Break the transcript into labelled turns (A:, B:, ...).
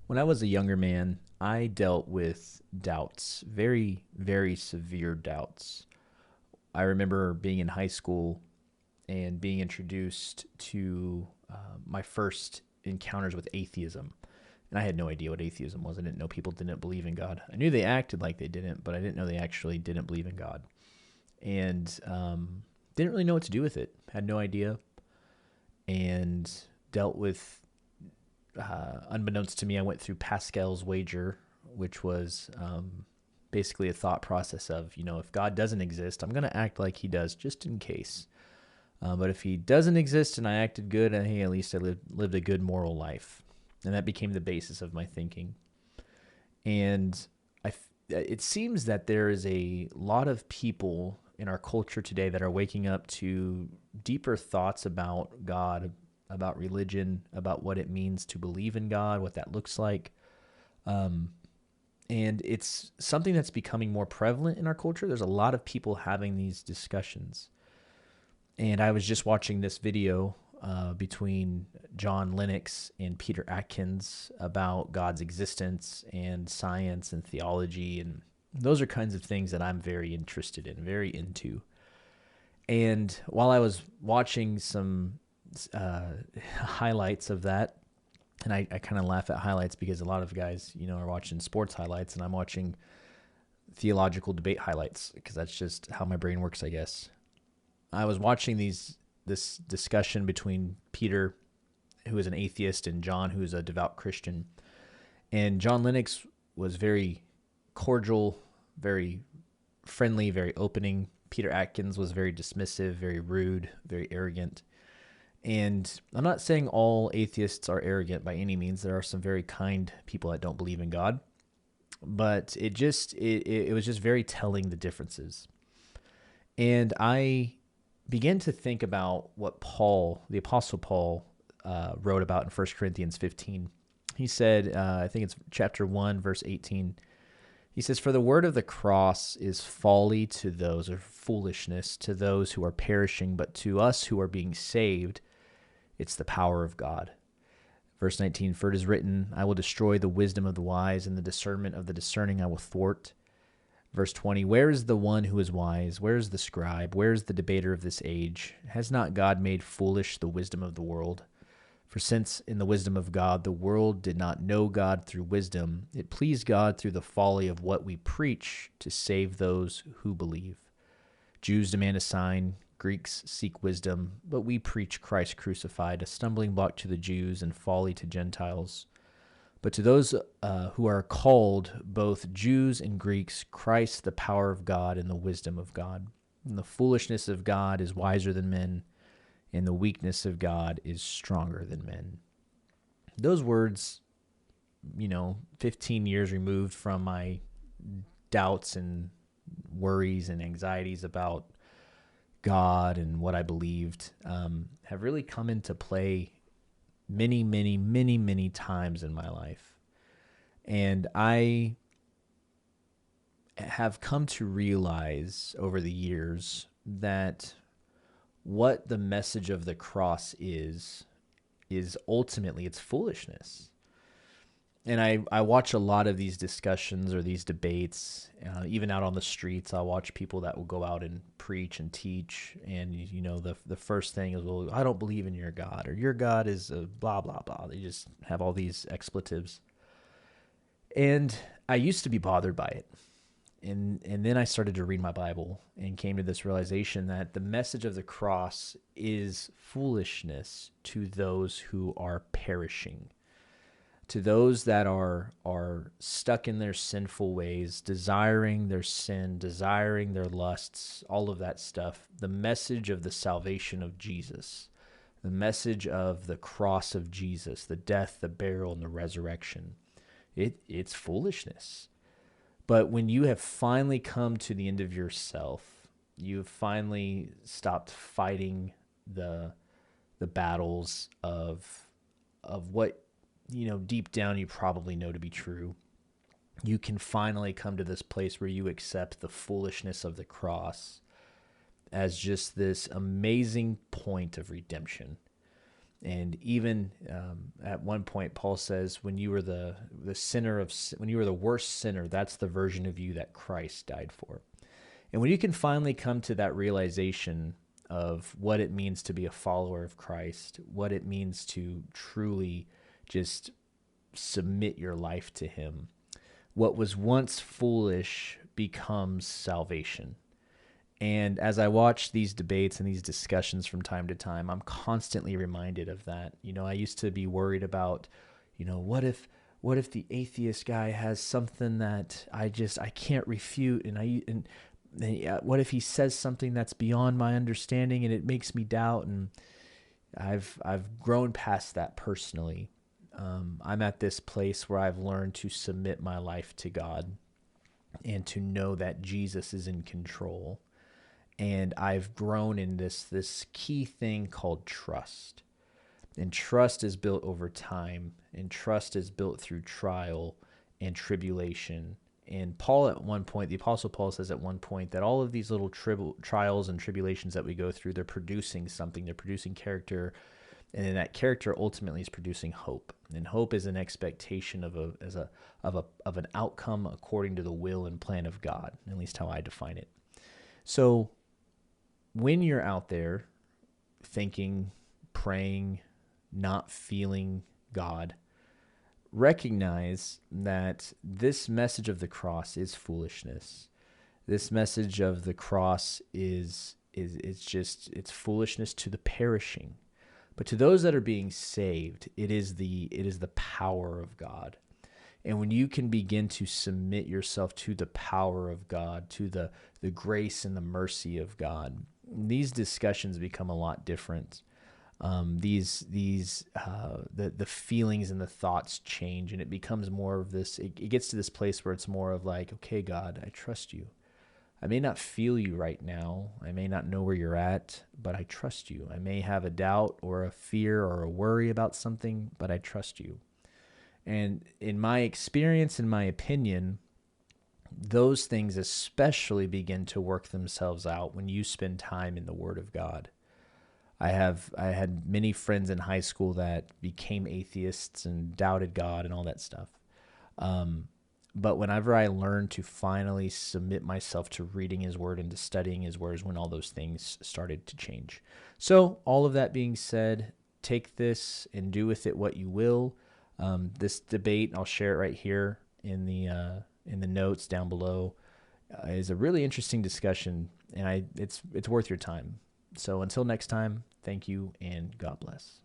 A: When I was a younger man, I dealt with doubts, very, very severe doubts. I remember being in high school and being introduced to my first encounters with atheism. And I had no idea what atheism was. I didn't know people didn't believe in God. I knew they acted like they didn't, but I didn't know they actually didn't believe in God. And didn't really know what to do with it. Had no idea. And dealt with unbeknownst to me, I went through Pascal's wager, which was basically a thought process of, if God doesn't exist, I'm going to act like he does just in case. But if he doesn't exist and I acted good, hey, at least I lived a good moral life. And that became the basis of my thinking. And it seems that there is a lot of people in our culture today that are waking up to deeper thoughts about God, about religion, about what it means to believe in God, what that looks like. Um, and it's something that's becoming more prevalent in our culture. There's a lot of people having these discussions. And I was just watching this video between John Lennox and Peter Atkins about God's existence and science and theology. And those are kinds of things that I'm very interested in, very into. And while I was watching some uh, highlights of that, and I kind of laugh at highlights because a lot of guys, are watching sports highlights, and I'm watching theological debate highlights because that's just how my brain works, I guess. I was watching this discussion between Peter, who is an atheist, and John, who is a devout Christian. And John Lennox was very cordial, very friendly, very opening. Peter Atkins was very dismissive, very rude, very arrogant. And I'm not saying all atheists are arrogant by any means. There are some very kind people that don't believe in God. But it was just very telling the differences. And I began to think about what Paul, the Apostle Paul, wrote about in 1 Corinthians 15. He said, I think it's chapter 1, verse 18. He says, "For the word of the cross is folly to those, or foolishness to those who are perishing, but to us who are being saved, it's the power of God." Verse 19, "For it is written, I will destroy the wisdom of the wise, and the discernment of the discerning I will thwart." Verse 20, "Where is the one who is wise? Where is the scribe? Where is the debater of this age? Has not God made foolish the wisdom of the world? For since in the wisdom of God the world did not know God through wisdom, it pleased God through the folly of what we preach to save those who believe. Jews demand a sign, Greeks seek wisdom, but we preach Christ crucified, a stumbling block to the Jews and folly to Gentiles. But to those who are called, both Jews and Greeks, Christ the power of God and the wisdom of God. And the foolishness of God is wiser than men, and the weakness of God is stronger than men." Those words, 15 years removed from my doubts and worries and anxieties about God and what I believed, have really come into play many, many, many, many times in my life. And I have come to realize over the years that what the message of the cross is ultimately it's foolishness. And I watch a lot of these discussions or these debates, even out on the streets. I watch people that will go out and preach and teach, and the first thing is, "Well, I don't believe in your God," or "Your God is a blah blah blah." They just have all these expletives, and I used to be bothered by it. And then I started to read my Bible and came to this realization that the message of the cross is foolishness to those who are perishing, to those that are stuck in their sinful ways, desiring their sin, desiring their lusts, all of that stuff. The message of the salvation of Jesus, the message of the cross of Jesus, the death, the burial, and the resurrection, it's foolishness. But when you have finally come to the end of yourself, you've finally stopped fighting the battles of what deep down you probably know to be true. You can finally come to this place where you accept the foolishness of the cross as just this amazing point of redemption. And even at one point, Paul says, when you were the sinner of, when you were the worst sinner, that's the version of you that Christ died for. And when you can finally come to that realization of what it means to be a follower of Christ, what it means to truly just submit your life to him, what was once foolish becomes salvation. And as I watch these debates and these discussions from time to time, I'm constantly reminded of that. I used to be worried about, what if the atheist guy has something that I can't refute, and what if he says something that's beyond my understanding and it makes me doubt? And I've grown past that personally. I'm at this place where I've learned to submit my life to God and to know that Jesus is in control. And I've grown in this key thing called trust. And trust is built over time, and trust is built through trial and tribulation. And Paul, at one point, the Apostle Paul says at one point that all of these little trials and tribulations that we go through, they're producing something. They're producing character, and then that character ultimately is producing hope. And hope is an expectation of an outcome according to the will and plan of God, at least how I define it. So when you're out there thinking, praying, not feeling God, recognize that this message of the cross is foolishness. This message of the cross is it's foolishness to the perishing. But to those that are being saved, it is the power of God. And when you can begin to submit yourself to the power of God, to the grace and the mercy of God, these discussions become a lot different. The feelings and the thoughts change, and it becomes more of this. It gets to this place where it's more of like, okay, God, I trust you. I may not feel you right now. I may not know where you're at, but I trust you. I may have a doubt or a fear or a worry about something, but I trust you. And in my experience, in my opinion, those things especially begin to work themselves out when you spend time in the Word of God. I had many friends in high school that became atheists and doubted God and all that stuff. But whenever I learned to finally submit myself to reading his word and to studying his words, when all those things started to change. So all of that being said, take this and do with it what you will. This debate, I'll share it right here in the notes down below, is a really interesting discussion, and it's worth your time. So until next time, thank you and God bless.